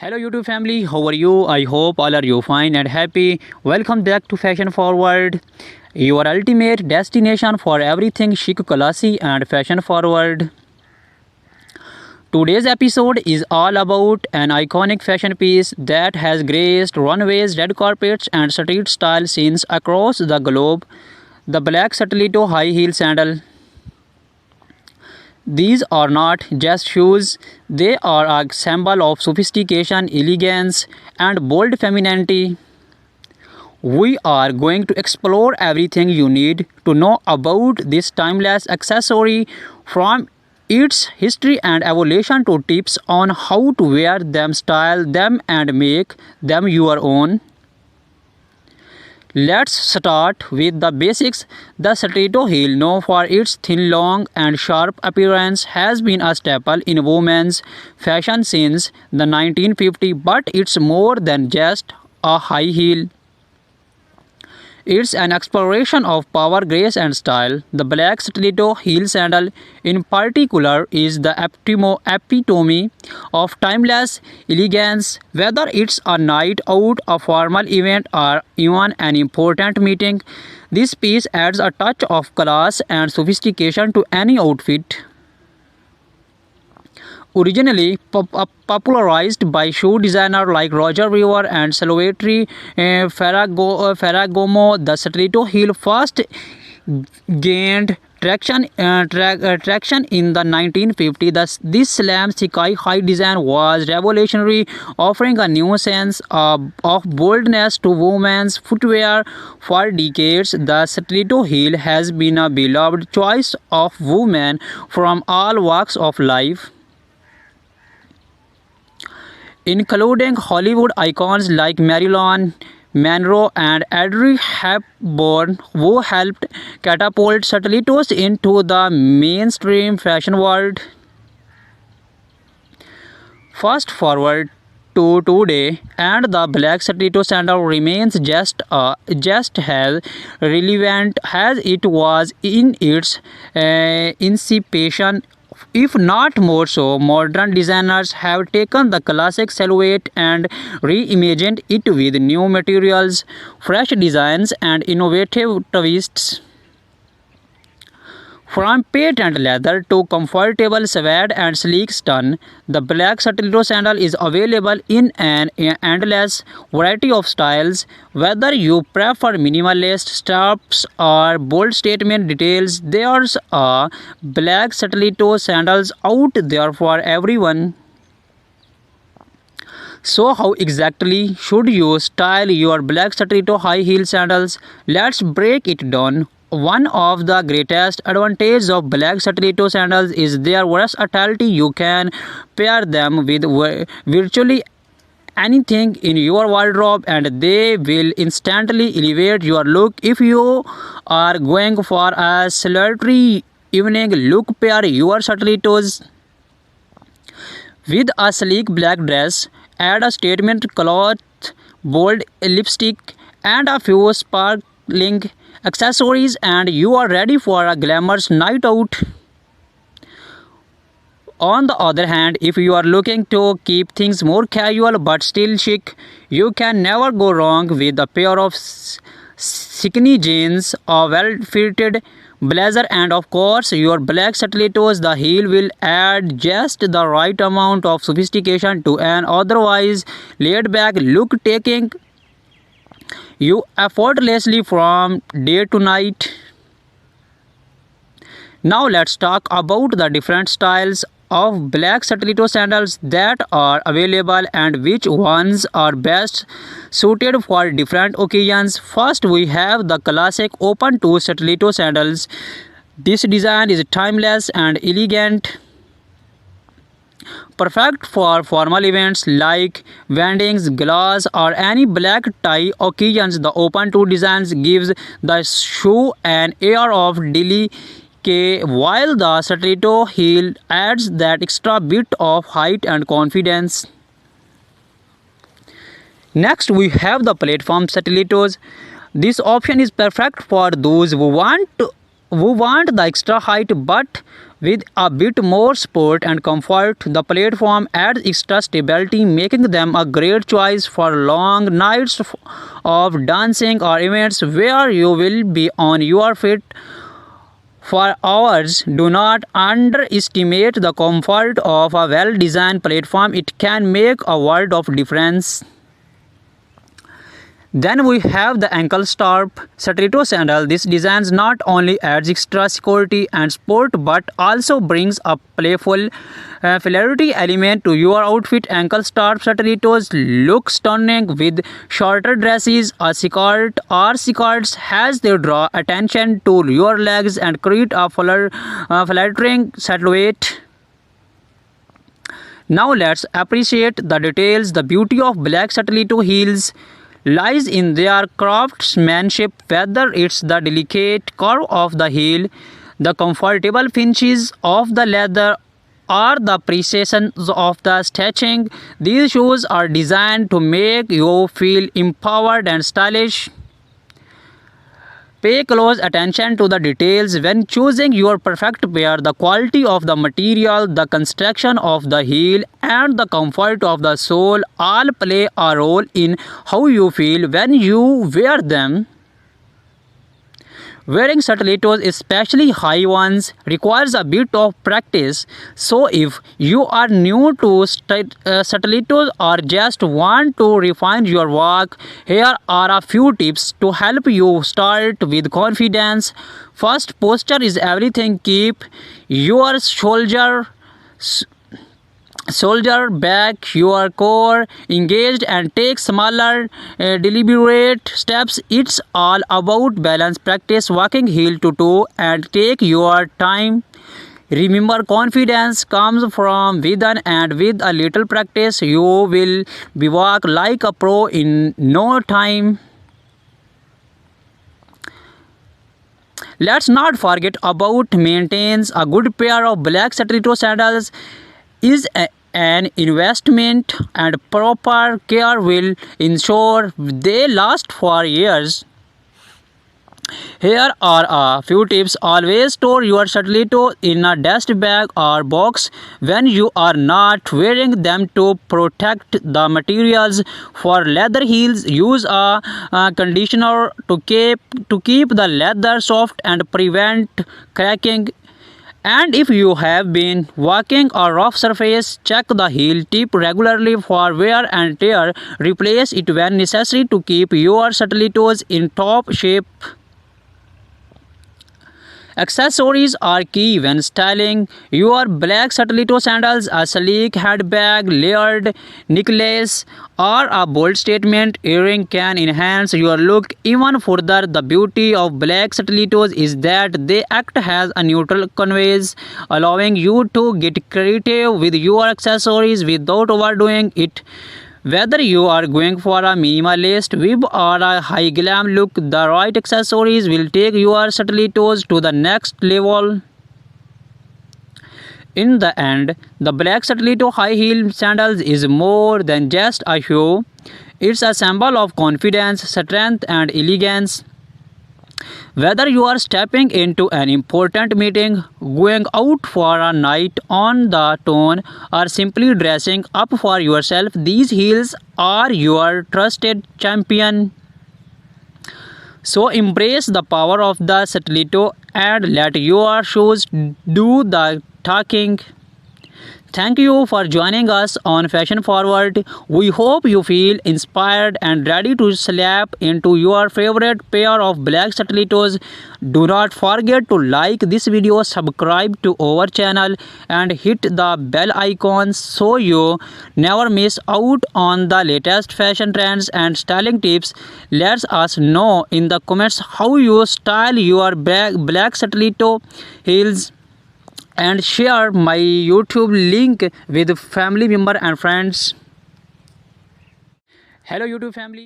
Hello YouTube family, how are you? I hope all are you fine and happy. Welcome back to Fashion Forward, your ultimate destination for everything chic, classy and fashion forward. Today's episode is all about an iconic fashion piece that has graced runways, red carpets and street style scenes across the globe, the black stiletto high heel sandal. These are not just shoes, they are a symbol of sophistication, elegance, and bold femininity. We are going to explore everything you need to know about this timeless accessory, from its history and evolution to tips on how to wear them, style them, and make them your own. Let's start with the basics. The stiletto heel, known for its thin, long, and sharp appearance, has been a staple in women's fashion since the 1950s, but it's more than just a high heel. It's an exploration of power, grace, and style. The black stiletto heel sandal, in particular, is the epitome of timeless elegance. Whether it's a night out, a formal event, or even an important meeting, this piece adds a touch of class and sophistication to any outfit. Originally popularized by shoe designers like Roger Weaver and Salvatore Ferragamo, the stiletto heel first gained traction in the 1950s. This slam sky high design was revolutionary, offering a new sense of boldness to women's footwear. For decades, the stiletto heel has been a beloved choice of women from all walks of life, including Hollywood icons like Marilyn Monroe and Audrey Hepburn, who helped catapult stilettos into the mainstream fashion world. Fast forward to today, and the black stiletto sandal remains just as relevant as it was in its inception, if not more so. Modern designers have taken the classic silhouette and reimagined it with new materials, fresh designs, and innovative twists. From patent leather to comfortable suede and sleek stun, the black stiletto sandal is available in an endless variety of styles. Whether you prefer minimalist straps or bold statement details, there's a black stiletto sandals out there for everyone. So how exactly should you style your black stiletto high heel sandals? Let's break it down. One of the greatest advantages of black stiletto sandals is their versatility. You can pair them with virtually anything in your wardrobe and they will instantly elevate your look. If you are going for a sultry evening look, pair your stilettos with a sleek black dress, add a statement cloth, bold lipstick, and a few sparkling accessories, and you are ready for a glamorous night out. On the other hand, if you are looking to keep things more casual but still chic, you can never go wrong with a pair of skinny jeans, a well-fitted blazer, and of course your black stilettos. The heel will add just the right amount of sophistication to an otherwise laid-back look, taking you effortlessly from day to night. Now let's talk about the different styles of black stiletto sandals that are available and which ones are best suited for different occasions. First, we have the classic open toe stiletto sandals. This design is timeless and elegant, perfect for formal events like weddings, galas, or any black tie occasions. The open toe designs gives the shoe an air of delicate, while the stiletto heel adds that extra bit of height and confidence. Next, we have the platform stilettos. This option is perfect for those who want the extra height but With a bit more support and comfort, the platform adds extra stability, making them a great choice for long nights of dancing or events where you will be on your feet for hours. Do not underestimate the comfort of a well designed platform, it can make a world of difference. Then we have the ankle strap stiletto sandal. This design not only adds extra security and support but also brings a playful hilarity element to your outfit. Ankle strap stilettos look stunning with shorter dresses. A skirt or skirts has they draw attention to your legs and create a flattering silhouette. Now let's appreciate the details. The beauty of black stiletto heels lies in their craftsmanship, whether it's the delicate curve of the heel, the comfortable finishes of the leather, or the precision of the stitching. These shoes are designed to make you feel empowered and stylish. Pay close attention to the details when choosing your perfect pair. The quality of the material, the construction of the heel, and the comfort of the sole all play a role in how you feel when you wear them. Wearing stilettos, especially high ones, requires a bit of practice. So if you are new to stilettos or just want to refine your walk, here are a few tips to help you start with confidence. First, posture is everything. Keep your shoulder back, your core engaged, and take smaller deliberate steps. It's all about balance. Practice walking heel to toe and take your time. Remember, confidence comes from within, and with a little practice you will be walk like a pro in no time. Let's not forget about maintains. A good pair of black stiletto sandals is an investment, and proper care will ensure they last for years. Here are a few tips. Always store your stiletto in a dust bag or box when you are not wearing them to protect the materials. For leather heels, use a conditioner to keep the leather soft and prevent cracking. And if you have been walking a rough surface, check the heel tip regularly for wear and tear. Replace it when necessary to keep your stilettos in top shape. Accessories are key when styling your black stiletto sandals. A sleek handbag, layered necklace, or a bold statement earring can enhance your look even further. The beauty of black stilettos is that they act as a neutral canvas, allowing you to get creative with your accessories without overdoing it. Whether you are going for a minimalist vibe or a high glam look, the right accessories will take your stilettos to the next level. In the end, the black stiletto high heel sandals is more than just a shoe. It's a symbol of confidence, strength, and elegance. Whether you are stepping into an important meeting, going out for a night on the town, or simply dressing up for yourself, these heels are your trusted champion. So embrace the power of the stiletto and let your shoes do the talking. Thank you for joining us on Fashion Forward. We hope you feel inspired and ready to slap into your favorite pair of black stilettos. Do not forget to like this video, subscribe to our channel, and hit the bell icon so you never miss out on the latest fashion trends and styling tips. Let us know in the comments how you style your black stiletto heels, and share my YouTube link with family member and friends. Hello YouTube family.